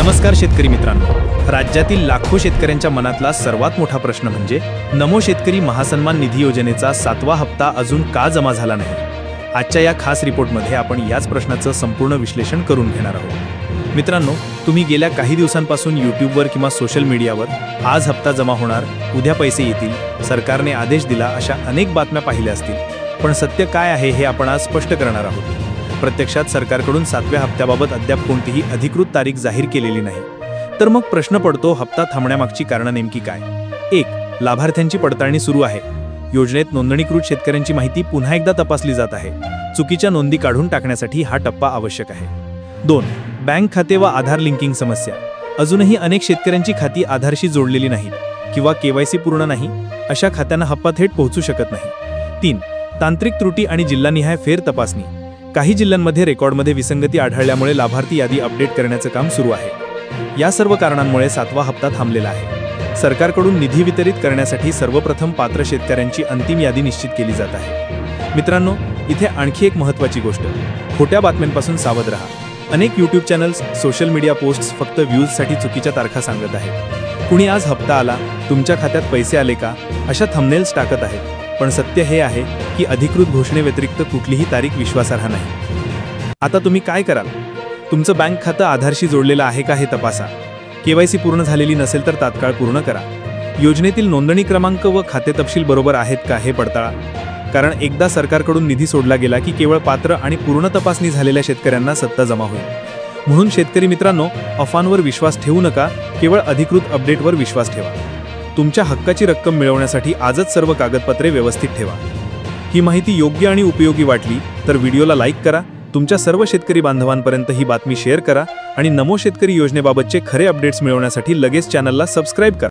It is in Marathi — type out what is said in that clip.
नमस्कार शेतकरी मित्रांनो, राज्यातील लाखो शेतकऱ्यांच्या मनातला सर्वात मोठा प्रश्न म्हणजे नमो शेतकरी महासन्मान निधी योजनेचा 7वा हप्ता अजून का जमा झाला नाही। आजच्या या खास रिपोर्टमध्ये आपण याच प्रश्नाचं संपूर्ण विश्लेषण करून घेणार आहोत। मित्रांनो, तुम्ही गेल्या काही दिवसांपासून यूट्यूबवर किंवा सोशल मीडियावर आज हप्ता जमा होणार, उद्या पैसे येतील, सरकारने आदेश दिला अशा अनेक बातम्या पाहिल्या असतील, पण सत्य काय आहे हे आपण आज स्पष्ट करणार आहोत। प्रत्यक्षात सरकारकडून 7व्या हप्त्याबाबत अद्याप कोणतीही अधिकृत तारीख जाहीर केलेली नाही। तर मग प्रश्न पडतो, हप्ता थांबण्यामागची कारणं नेमकी काय? 1. लाभार्थ्यांची पडताळणी सुरू आहे। योजनेत नोंदणीकृत शेतकऱ्यांची माहिती पुन्हा एकदा तपासली जात आहे। चुकीच्या नोंदी काढून टाकण्यासाठी हा टप्पा आवश्यक आहे। 2. बँक खाते व आधार लिंकिंग समस्या। अजूनही अनेक शेतकऱ्यांची खाती आधारशी जोडलेली नाहीत किंवा केवायसी पूर्ण नाही, अशा खात्यांना हप्ता थेट पोहोचू शकत नाही। 3. तांत्रिक त्रुटी आणि जिल्हानिहाय फेर तपासणी। काही जिल्ह्यांमध्ये रेकॉर्डमध्ये विसंगती आढळल्यामुळे लाभार्थी यादी अपडेट करण्याचं काम सुरू आहे। या सर्व कारणांमुळे 7वा हप्ता थांबलेला आहे। सरकारकडून निधी वितरित करण्यासाठी सर्वप्रथम पात्र शेतकऱ्यांची अंतिम यादी निश्चित केली जात आहे। मित्रांनो, इथे आणखी एक महत्त्वाची गोष्ट, खोट्या बातम्यांपासून सावध राहा। अनेक YouTube channels, social media posts फक्त व्ह्यूजसाठी चुकीच्या तारखा सांगत आहेत। कुणी आज हप्ता आला, तुमच्या खात्यात पैसे आले का, अशा थंबनेल्स टाकत आहेत, पण सत्य हे आहे की अधिकृत घोषणेव्यतिरिक्त कुठलीही तारीख विश्वासार्ह नाही। आता तुम्ही काय कराल? तुमचं बँक खातं आधारशी जोडलेलं आहे का हे तपासा। केवायसी पूर्ण झालेली नसेल तर तात्काळ पूर्ण करा। योजनेतील नोंदणी क्रमांक व खाते तपशील बरोबर आहेत का हे पडताळा, कारण एकदा सरकारकडून निधी सोडला गेला की केवळ पात्र आणि पूर्ण तपासणी झालेल्या शेतकऱ्यांना सत्ता जमा होईल। म्हणून शेतकरी मित्रांनो, अफवांवर विश्वास ठेवू नका, केवळ अधिकृत अपडेटवर विश्वास ठेवा। तुमच्या हक्काची रक्कम मिळवण्यासाठी आजच सर्व कागदपत्रे व्यवस्थित ठेवा। ही माहिती योग्य आणि उपयोगी वाटली तर व्हिडिओला लाईक करा, तुमच्या सर्व शेतकरी बांधवांपर्यंत ही बातमी शेअर करा आणि नमो शेतकरी योजनेबाबतचे खरे अपडेट्स मिळवण्यासाठी लगेच चॅनलला सबस्क्राईब करा।